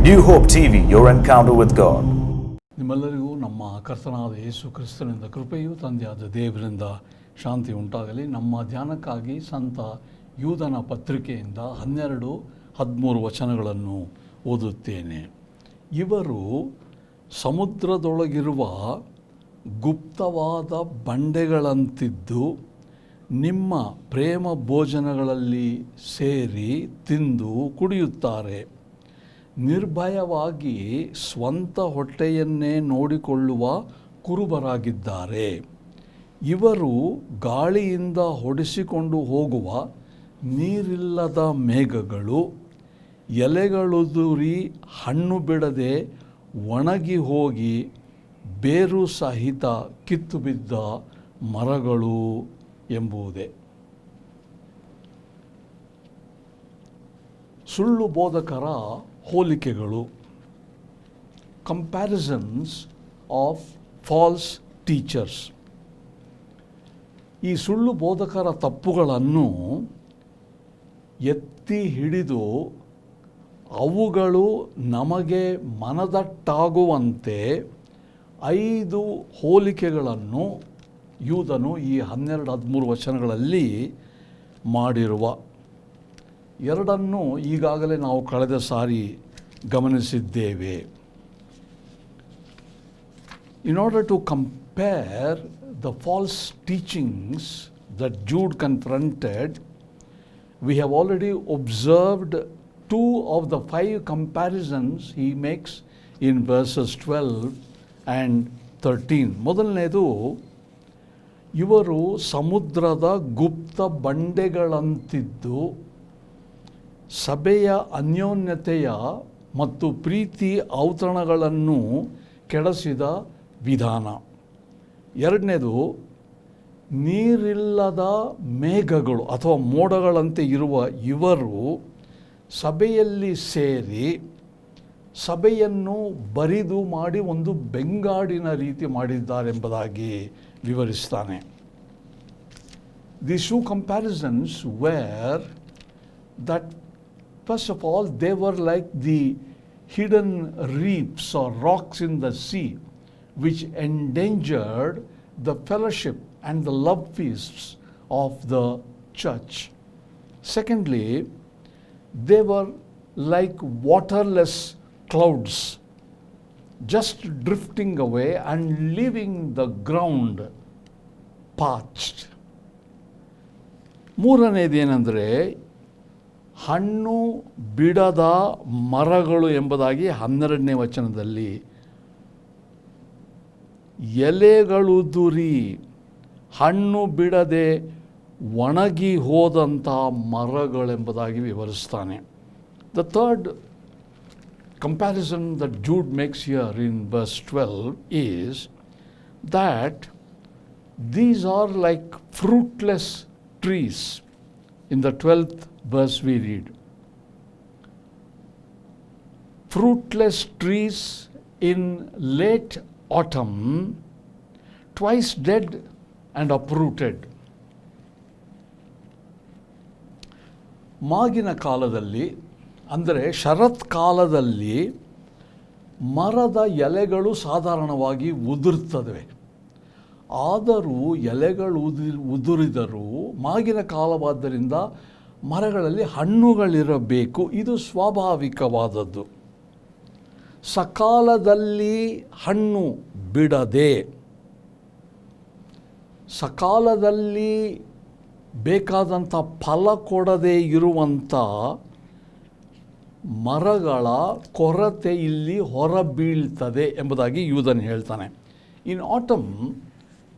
New Hope TV, your encounter with God. ನಿಮ್ಮೆಲ್ಲರಿಗೂ ನಮ್ಮ ಕರ್ತನಾದ ಯೇಸು ಕ್ರಿಸ್ತನಿಂದ ಕೃಪೆಯು ತಂದೆಯಾದ ದೇವರಿಂದ ಶಾಂತಿ ಉಂಟಾಗಲಿ. ನಮ್ಮ ಧ್ಯಾನಕ್ಕಾಗಿ ಸಂತ ಯೂದನ ಪತ್ರಿಕೆಯಿಂದ 12-13 ವಚನಗಳನ್ನು ಓದುತ್ತೇನೆ. ಇವರು ಸಮುದ್ರದೊಳಗಿರುವ ಗುಪ್ತವಾದ ಬಂಡೆಗಳಂತಿದ್ದು ನಿಮ್ಮ ಪ್ರೇಮ ಭೋಜನಗಳಲ್ಲಿ ಸೇರಿ ತಿಂದು ಕುಡಿಯುತ್ತಾರೆ. ನಿರ್ಭಯವಾಗಿ ಸ್ವಂತ ಹೊಟ್ಟೆಯನ್ನೇ ನೋಡಿಕೊಳ್ಳುವ ಕುರುಬರಾಗಿದ್ದಾರೆ. ಇವರು ಗಾಳಿಯಿಂದ ಹೊಡೆಸಿಕೊಂಡು ಹೋಗುವ ನೀರಿಲ್ಲದ ಮೇಘಗಳು, ಎಲೆಗಳುದುರಿ ಹಣ್ಣು ಬಿಡದೆ ಒಣಗಿ ಹೋಗಿ ಬೇರು ಸಹಿತ ಕಿತ್ತು ಬಿದ್ದ ಮರಗಳು ಎಂಬುದೇ. ಸುಳ್ಳು ಬೋಧಕರ ಹೋಲಿಕೆಗಳು, ಕಂಪ್ಯಾರಿಸನ್ಸ್ ಆಫ್ ಫಾಲ್ಸ್ ಟೀಚರ್ಸ್. ಈ ಸುಳ್ಳು ಬೋಧಕರ ತಪ್ಪುಗಳನ್ನು ಎತ್ತಿ ಹಿಡಿದು ಅವುಗಳು ನಮಗೆ ಮನದಟ್ಟಾಗುವಂತೆ 5 ಹೋಲಿಕೆಗಳನ್ನು ಯೂದನು ಈ 12-13 ವಚನಗಳಲ್ಲಿ ಮಾಡಿರುವ. 2 ಈಗಾಗಲೇ ನಾವು ಕಳೆದ ಸಾರಿ ಗಮನಿಸಿದ್ದೇವೆ. In order to compare the false teachings that Jude confronted, we have already observed 2 of the 5 comparisons he makes in verses 12 and 13. ಮೊದಲನೇದು, ಇವರು ಸಮುದ್ರದ ಗುಪ್ತ ಬಂಡೆಗಳಂತಿದ್ದು ಸಭೆಯ ಅನ್ಯೋನ್ಯತೆಯ ಮತ್ತು ಪ್ರೀತಿ ಔತಣಗಳನ್ನು ಕೆಡಿಸಿದ ವಿಧಾನ. 2ನೇದು, ನೀರಿಲ್ಲದ ಮೇಘಗಳು ಅಥವಾ ಮೋಡಗಳಂತೆ ಇರುವ ಇವರು ಸಭೆಯಲ್ಲಿ ಸೇರಿ ಸಭೆಯನ್ನು ಬರಿದು ಮಾಡಿ ಒಂದು ಬೆಂಗಾಡಿನ ರೀತಿ ಮಾಡಿದ್ದಾರೆಂಬುದಾಗಿ ವಿವರಿಸ್ತಾನೆ. These 2 comparisons were that first of all, they were like the hidden reefs or rocks in the sea, which endangered the fellowship and the love feasts of the church. Secondly, they were like waterless clouds, just drifting away and leaving the ground parched. ಮೂರನೇದೇನೆಂದರೆ, ಹಣ್ಣು ಬಿಡದ ಮರಗಳು ಎಂಬುದಾಗಿ 12ನೇ ವಚನದಲ್ಲಿ, ಎಲೆಗಳುದುರಿ ಹಣ್ಣು ಬಿಡದೆ ಒಣಗಿ ಹೋದಂಥ ಮರಗಳೆಂಬುದಾಗಿ ವಿವರಿಸ್ತಾನೆ. The third comparison that Jude makes here in verse 12 is that these are like fruitless trees. In the 12th verse we read, fruitless trees in late autumn, twice dead and uprooted. ಮಾಗಿನ ಕಾಲದಲ್ಲಿ ಅಂದರೆ ಶರತ್ ಕಾಲದಲ್ಲಿ ಮರದ ಎಲೆಗಳು ಸಾಧಾರಣವಾಗಿ ಉದುರುತ್ತವೆ. ಆದರೂ ಎಲೆಗಳು ಉದುರಿದರೂ ಮಾಗಿನ ಕಾಲವಾದ್ದರಿಂದ ಮರಗಳಲ್ಲಿ ಹಣ್ಣುಗಳಿರಬೇಕು. ಇದು ಸ್ವಾಭಾವಿಕವಾದದ್ದು. ಸಕಾಲದಲ್ಲಿ ಹಣ್ಣು ಬಿಡದೆ, ಸಕಾಲದಲ್ಲಿ ಬೇಕಾದಂಥ ಫಲ ಕೊಡದೇ ಇರುವಂಥ ಮರಗಳ ಕೊರತೆ ಇಲ್ಲಿ ಹೊರಬೀಳ್ತದೆ ಎಂಬುದಾಗಿ ಯೂದನ್ ಹೇಳ್ತಾನೆ. In autumn,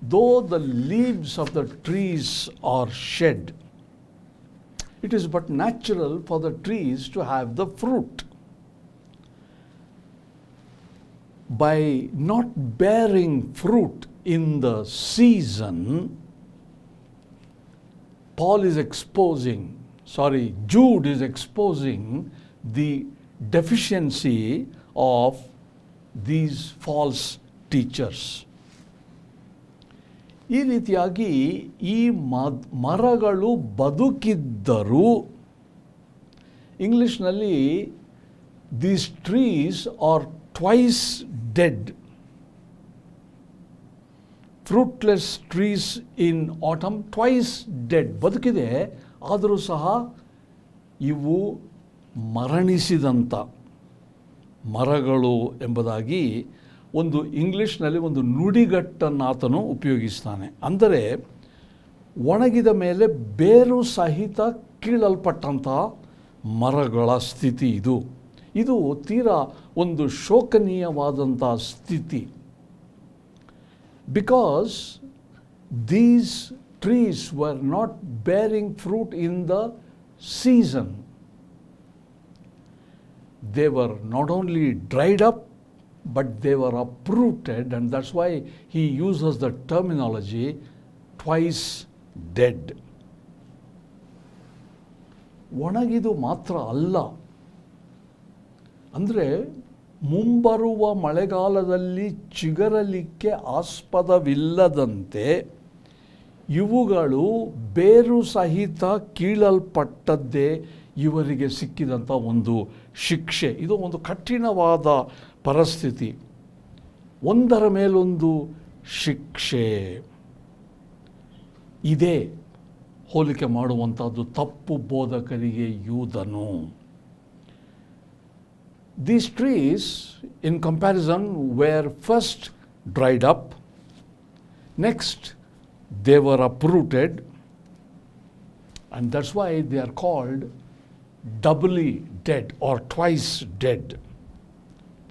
though the leaves of the trees are shed, it is but natural for the trees to have the fruit. By not bearing fruit in the season, Jude is exposing the deficiency of these false teachers. ಈ ರೀತಿಯಾಗಿ ಈ ಮರಗಳು ಬದುಕಿದ್ದರೂ, ಇಂಗ್ಲಿಷ್ನಲ್ಲಿ these trees are twice dead. Fruitless trees in autumn, twice dead. ಬದುಕಿದೆ, ಆದರೂ ಸಹ ಇವು ಮರಣಿಸಿದಂಥ ಮರಗಳು ಎಂಬುದಾಗಿ ಒಂದು ಇಂಗ್ಲೀಷ್ನಲ್ಲಿ ಒಂದು ನುಡಿಗಟ್ಟನ್ನು ಆತನು ಉಪಯೋಗಿಸ್ತಾನೆ. ಅಂದರೆ ಒಣಗಿದ ಮೇಲೆ ಬೇರು ಸಹಿತ ಕೀಳಲ್ಪಟ್ಟಂಥ ಮರಗಳ ಸ್ಥಿತಿ ಇದು. ಇದು ತೀರಾ ಒಂದು ಶೋಕನೀಯವಾದಂಥ ಸ್ಥಿತಿ. Because these trees were not bearing fruit in the season. They were not only dried up, but they were uprooted, and that's why he uses the terminology twice dead. ಒಣಗಿದು ಮಾತ್ರ ಅಲ್ಲ, ಅಂದರೆ ಮುಂಬರುವ ಮಳೆಗಾಲದಲ್ಲಿ ಚಿಗುರಲಿಕ್ಕೆ ಆಸ್ಪದವಿಲ್ಲದಂತೆ ಇವುಗಳು ಬೇರು ಸಹಿತ ಕೀಳಲ್ಪಟ್ಟದ್ದೇ ಇವರಿಗೆ ಸಿಕ್ಕಿದಂಥ ಒಂದು ಶಿಕ್ಷೆ. ಇದು ಒಂದು ಕಠಿಣವಾದ ಪರಿಸ್ಥಿತಿ, ಒಂದರ ಮೇಲೊಂದು ಶಿಕ್ಷೆ. ಇದೇ ಹೋಲಿಕೆ ಮಾಡುವಂಥದ್ದು ತಪ್ಪು ಬೋಧಕರಿಗೆ ಯೂದನು. These trees, in comparison, were first dried up, next they were uprooted, and that's why they are called doubly dead or twice dead.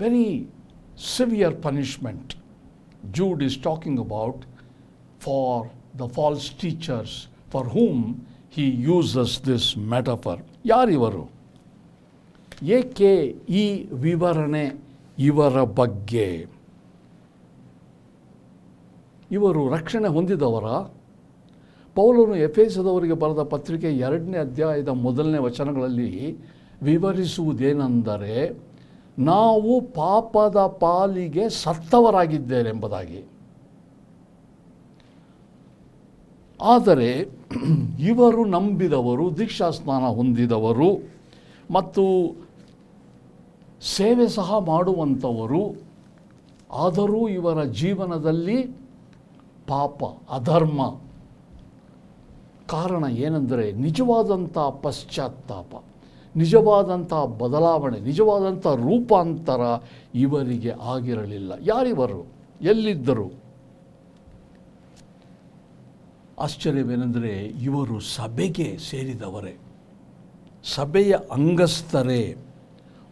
Very severe punishment Jude is talking about for the false teachers for whom he uses this metaphor. ಯಾರಿವರು? ಏಕೆ ಈ ವಿವರಣೆ ಇವರ ಬಗ್ಗೆ? ಇವರು ರಕ್ಷಣೆ ಹೊಂದಿದವರ? ಪೌಲನು ಎಫೆಸದವರಿಗೆ ಬರೆದ ಪತ್ರಿಕೆ 2ನೇ ಅಧ್ಯಾಯದ 1ನೇ ವಚನಗಳಲ್ಲಿ ವಿವರಿಸುವುದೇನೆಂದರೆ, ನಾವು ಪಾಪದ ಪಾಲಿಗೆ ಸತ್ತವರಾಗಿದ್ದೇವೆಂಬುದಾಗಿ. ಆದರೆ ಇವರು ನಂಬಿದವರು, ದೀಕ್ಷಾಸ್ನಾನ ಹೊಂದಿದವರು ಮತ್ತು ಸೇವೆ ಸಹ ಮಾಡುವಂಥವರು. ಆದರೂ ಇವರ ಜೀವನದಲ್ಲಿ ಪಾಪ, ಅಧರ್ಮ. ಕಾರಣ ಏನೆಂದರೆ ನಿಜವಾದಂಥ ಪಶ್ಚಾತ್ತಾಪ, ನಿಜವಾದಂಥ ಬದಲಾವಣೆ, ನಿಜವಾದಂಥ ರೂಪಾಂತರ ಇವರಿಗೆ ಆಗಿರಲಿಲ್ಲ. ಯಾರಿವರು? ಎಲ್ಲಿದ್ದರು? ಆಶ್ಚರ್ಯವೇನೆಂದರೆ ಇವರು ಸಭೆಗೆ ಸೇರಿದವರೇ, ಸಭೆಯ ಅಂಗಸ್ಥರೇ.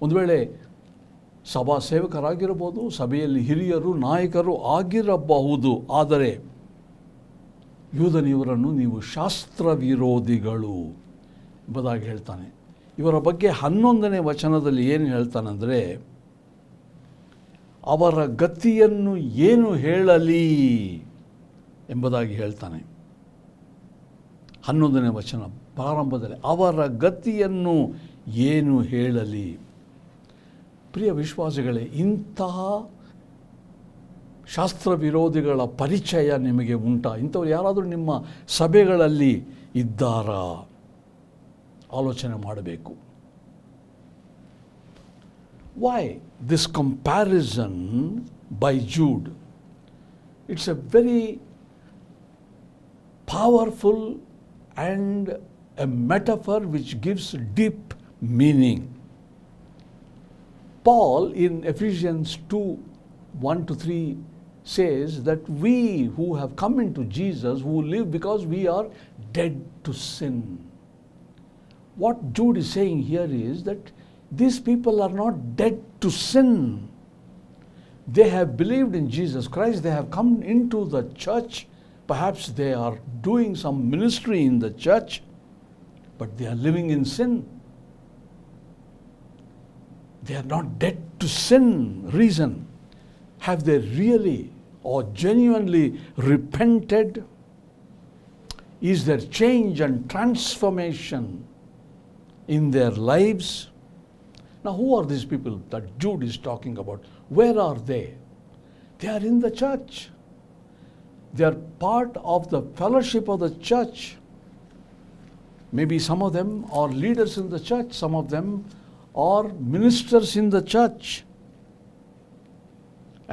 ಒಂದು ವೇಳೆ ಸಭಾ ಸೇವಕರಾಗಿರಬಹುದು, ಸಭೆಯಲ್ಲಿ ಹಿರಿಯರು, ನಾಯಕರು ಆಗಿರಬಹುದು. ಆದರೆ ಯೂದನಿವರನ್ನು ನೀವು ಶಾಸ್ತ್ರ ವಿರೋಧಿಗಳು ಎಂಬುದಾಗಿ ಹೇಳ್ತಾನೆ. ಇವರ ಬಗ್ಗೆ 11ನೇ ವಚನದಲ್ಲಿ ಏನು ಹೇಳ್ತಾನೆಂದರೆ, ಅವರ ಗತಿಯನ್ನು ಏನು ಹೇಳಲಿ ಎಂಬುದಾಗಿ ಹೇಳ್ತಾನೆ. 11ನೇ ವಚನ ಪ್ರಾರಂಭದಲ್ಲಿ ಅವರ ಗತಿಯನ್ನು ಏನು ಹೇಳಲಿ. ಪ್ರಿಯ ವಿಶ್ವಾಸಿಗಳೇ, ಇಂತಹ ಶಾಸ್ತ್ರ ವಿರೋಧಿಗಳ ಪರಿಚಯ ನಿಮಗೆ ಉಂಟಾ? ಇಂಥವ್ರು ಯಾರಾದರೂ ನಿಮ್ಮ ಸಭೆಗಳಲ್ಲಿ ಇದ್ದಾರಾ? ಆಲೋಚನೆ ಮಾಡಬೇಕು. Why this comparison by Jude? It's a very powerful and a metaphor which gives deep meaning. Paul in Ephesians 2:1-3 says that we who have come into Jesus, who live because we are dead to sin. What Jude is saying here is that these people are not dead to sin. They have believed in Jesus Christ, they have come into the church, perhaps they are doing some ministry in the church, but they are living in sin. They are not dead to sin. Reason, have they really or genuinely repented? Is there change and transformation in their lives? Now, who are these people that Jude is talking about? Where are they? They are in the church. They are part of the fellowship of the church. Maybe some of them are leaders in the church, some of them or ministers in the church.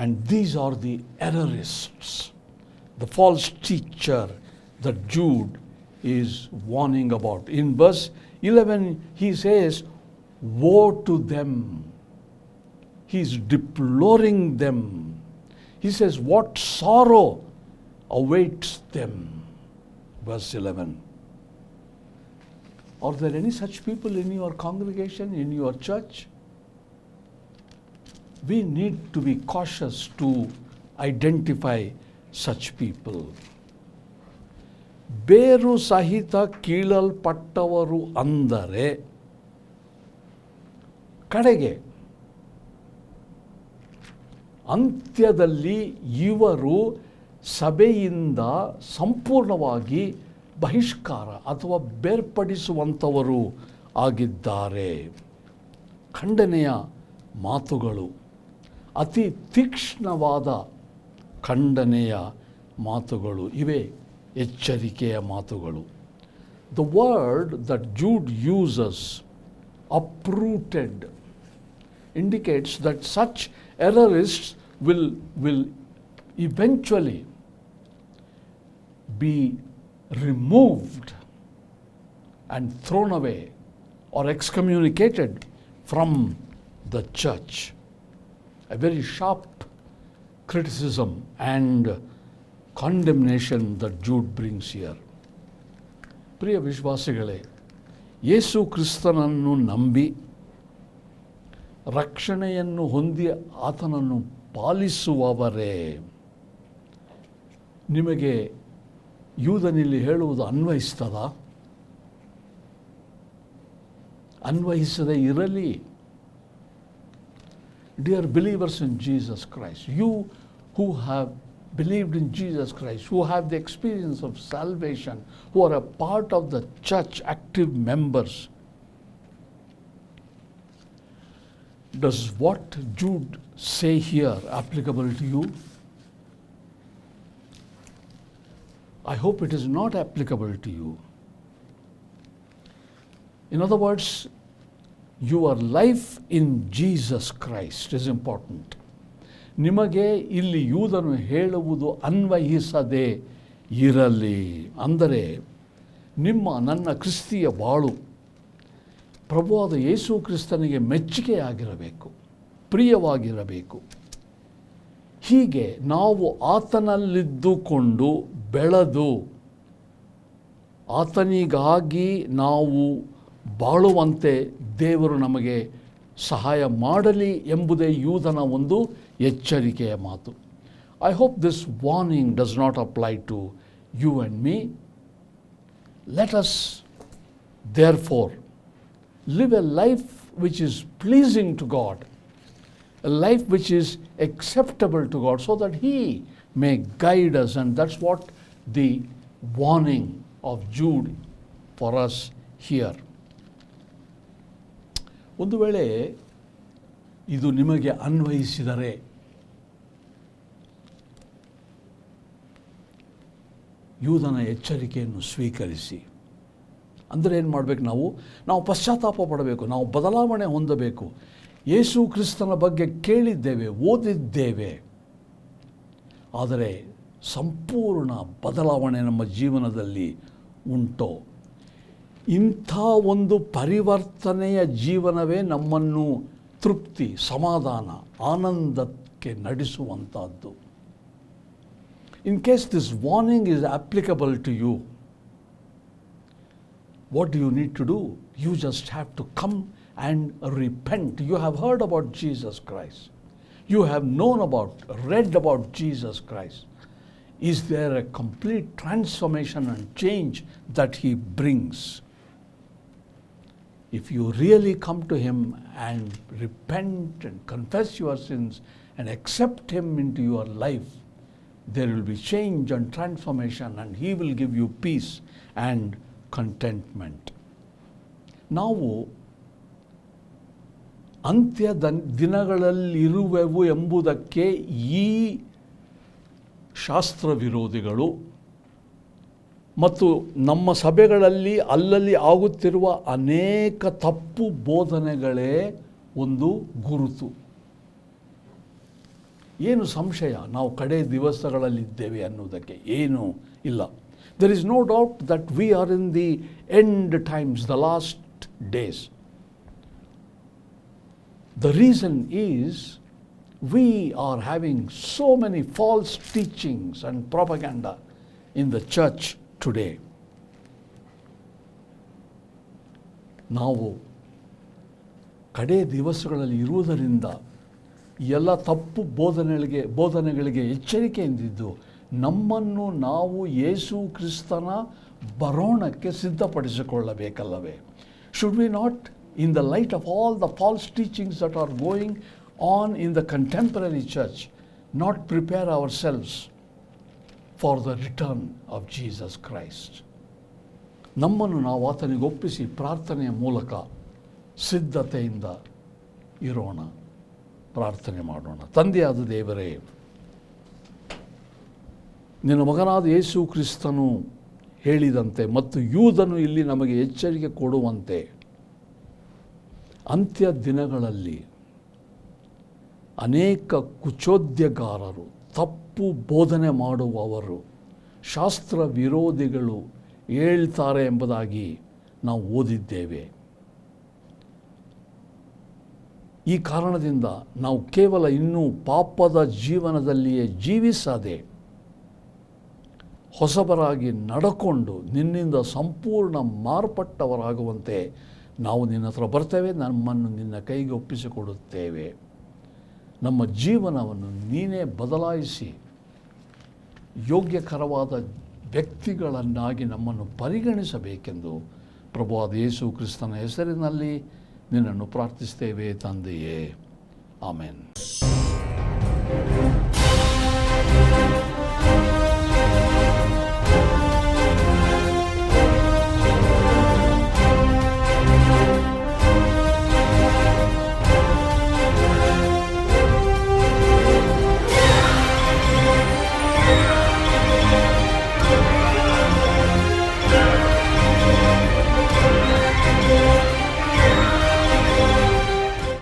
And these are the errorists, the false teacher that Jude is warning about. In verse 11, he says, woe to them. He is deploring them. He says, what sorrow awaits them. Verse 11. Are there any such people in your congregation, in your church? We need to be cautious to identify such people. ಬೇರು ಸಹಿತ ಕೀಳಲ್ಪಟ್ಟವರು ಅಂದರೆ ಕಡೆಗೆ ಅಂತ್ಯದಲ್ಲಿ ಇವರು ಸಭೆಯಿಂದ ಸಂಪೂರ್ಣವಾಗಿ ಬಹಿಷ್ಕಾರ ಅಥವಾ ಬೇರ್ಪಡಿಸುವಂಥವರು ಆಗಿದ್ದಾರೆ. ಖಂಡನೆಯ ಮಾತುಗಳು, ಅತಿ ತೀಕ್ಷ್ಣವಾದ ಖಂಡನೆಯ ಮಾತುಗಳು ಇವೆ ಎಚ್ಚರಿಕೆಯ ಮಾತುಗಳು. The word that Jude uses, uprooted, indicates that such errorists will eventually be removed and thrown away or excommunicated from the church. A very sharp criticism and condemnation that Jude brings here. ಪ್ರಿಯ ವಿಶ್ವಾಸಿಗಳೇ, ಯೇಸು ಕ್ರಿಸ್ತನನ್ನು ನಂಬಿ ರಕ್ಷಣೆಯನ್ನು ಹೊಂದಿ ಆತನನ್ನು ಪಾಲಿಸುವವರೇ, ನಿಮಗೆ ಯೂದನಿಲ್ಲಿ ಹೇಳುವುದು ಅನ್ವಯಿಸ್ತದ? ಅನ್ವಯಿಸದೇ ಇರಲಿ. Dear believers in Jesus Christ, you who have believed in Jesus Christ, who have the experience of salvation, who are a part of the church, active members, does what Jude say here applicable to you? I hope it is not applicable to you. In other words, your life in Jesus Christ is important. ನಿಮಗೆ ಇಲ್ಲಿ ಯೂದನು ಹೇಳುವುದು ಅನ್ವಯಿಸದೇ ಇರಲಿ. ಅಂದರೆ ನನ್ನ ಕ್ರಿಸ್ತಿಯ ಬಾಳು ಪ್ರಭುವಾದ ಯೇಸು ಕ್ರಿಸ್ತನಿಗೆ ಮೆಚ್ಚುಗೆಯಾಗಿರಬೇಕು, ಪ್ರಿಯವಾಗಿರಬೇಕು. ಹೀಗೆ ನಾವು ಆತನಲ್ಲಿದ್ದುಕೊಂಡು ಬೆಳೆದು ಆತನಿಗಾಗಿ ನಾವು ಬಾಳುವಂತೆ ದೇವರು ನಮಗೆ ಸಹಾಯ ಮಾಡಲಿ ಎಂಬುದೇ ಯೂದನ ಒಂದು ಎಚ್ಚರಿಕೆಯ ಮಾತು. I hope this warning does not apply to you and me. Let us therefore live a life which is pleasing to God, a life which is acceptable to God, so that He may guide us. And that's what the warning of Jude for us here. ಒಂದು ವೇಳೆ ಇದು ನಿಮಗೆ ಅನ್ವಯಿಸಿದರೆ ಯೂದನ ಎಚ್ಚರಿಕೆಯನ್ನು ಸ್ವೀಕರಿಸಿ. ಅಂದರೆ ಏನು ಮಾಡಬೇಕು? ನಾವು ಪಶ್ಚಾತ್ತಾಪ ಪಡಬೇಕು, ನಾವು ಬದಲಾವಣೆ ಹೊಂದಬೇಕು. ಯೇಸು ಕ್ರಿಸ್ತನ ಬಗ್ಗೆ ಕೇಳಿದ್ದೇವೆ, ಓದಿದ್ದೇವೆ, ಆದರೆ ಸಂಪೂರ್ಣ ಬದಲಾವಣೆ ನಮ್ಮ ಜೀವನದಲ್ಲಿ ಉಂಟೋ? ಇಂಥ ಒಂದು ಪರಿವರ್ತನೆಯ ಜೀವನವೇ ನಮ್ಮನ್ನು ತೃಪ್ತಿ, ಸಮಾಧಾನ, ಆನಂದಕ್ಕೆ ನಡೆಸುವಂಥದ್ದು. In case this warning is applicable to you, what do you need to do? You just have to come and repent. You have heard about Jesus Christ. You have read about Jesus Christ. Is there a complete transformation and change that He brings? If you really come to Him and repent and confess your sins and accept Him into your life, there will be change and transformation, and He will give you peace and contentment. ನಾವು ಅಂತ್ಯದ ದಿನಗಳಲ್ಲಿರುವೆವು ಎಂಬುದಕ್ಕೆ ಈ ಶಾಸ್ತ್ರ ವಿರೋಧಿಗಳು ಮತ್ತು ನಮ್ಮ ಸಭೆಗಳಲ್ಲಿ ಅಲ್ಲಲ್ಲಿ ಆಗುತ್ತಿರುವ ಅನೇಕ ತಪ್ಪು ಬೋಧನೆಗಳೇ ಒಂದು ಗುರುತು. ಏನು ಸಂಶಯ, ನಾವು ಕಡೆ ದಿವಸಗಳಲ್ಲಿದ್ದೇವೆ ಅನ್ನೋದಕ್ಕೆ ಏನೂ ಇಲ್ಲ. There is no doubt that we are in the end times, the last days. The reason is we are having so many false teachings and propaganda in the church today. ನಾವು ಕಡೆ ದಿವಸಗಳಲ್ಲಿ ಇರುವುದರಿಂದ ಎಲ್ಲ ತಪ್ಪು ಬೋಧನೆಗಳಿಗೆ ಎಚ್ಚರಿಕೆಯಿಂದಿದ್ದು ನಮ್ಮನ್ನು ನಾವು ಯೇಸು ಕ್ರಿಸ್ತನ ಬರೋಣಕ್ಕೆ ಸಿದ್ಧಪಡಿಸಿಕೊಳ್ಳಬೇಕಲ್ಲವೇ? Should we not, in the light of all the false teachings that are going on in the contemporary church, not prepare ourselves for the return of Jesus Christ? ನಮ್ಮನ್ನು ನಾವು ಆತನಿಗೆ ಒಪ್ಪಿಸಿ ಪ್ರಾರ್ಥನೆಯ ಮೂಲಕ ಸಿದ್ಧತೆಯಿಂದ ಇರೋಣ. ಪ್ರಾರ್ಥನೆ ಮಾಡೋಣ. ತಂದೆಯಾದ ದೇವರೇ, ನಿನ್ನ ಮಗನಾದ ಯೇಸು ಕ್ರಿಸ್ತನು ಹೇಳಿದಂತೆ ಮತ್ತು ಯೂದನು ಇಲ್ಲಿ ನಮಗೆ ಎಚ್ಚರಿಕೆ ಕೊಡುವಂತೆ ಅಂತ್ಯ ದಿನಗಳಲ್ಲಿ ಅನೇಕ ಕುಚೋದ್ಯಗಾರರು, ತಪ್ಪು ಬೋಧನೆ ಮಾಡುವವರು, ಶಾಸ್ತ್ರ ವಿರೋಧಿಗಳು ಹೇಳ್ತಾರೆ ಎಂಬುದಾಗಿ ನಾವು ಓದಿದ್ದೇವೆ. ಈ ಕಾರಣದಿಂದ ನಾವು ಕೇವಲ ಇನ್ನೂ ಪಾಪದ ಜೀವನದಲ್ಲಿಯೇ ಜೀವಿಸದೆ ಹೊಸಬರಾಗಿ ನಡ್ಕೊಂಡು ನಿನ್ನಿಂದ ಸಂಪೂರ್ಣ ಮಾರ್ಪಟ್ಟವರಾಗುವಂತೆ ನಾವು ನಿನ್ನ ಹತ್ರ ಬರ್ತೇವೆ. ನಮ್ಮನ್ನು ನಿನ್ನ ಕೈಗೆ ಒಪ್ಪಿಸಿಕೊಡುತ್ತೇವೆ. ನಮ್ಮ ಜೀವನವನ್ನು ನೀನೇ ಬದಲಾಯಿಸಿ ಯೋಗ್ಯಕರವಾದ ವ್ಯಕ್ತಿಗಳನ್ನಾಗಿ ನಮ್ಮನ್ನು ಪರಿಗಣಿಸಬೇಕೆಂದು ಪ್ರಭುವಾದ ಯೇಸು ಕ್ರಿಸ್ತನ ಹೆಸರಿನಲ್ಲಿ ನಿನ್ನನ್ನು ಪ್ರಾರ್ಥಿಸ್ತೇವೆ ತಂದೆಯೇ. ಆಮೆನ್.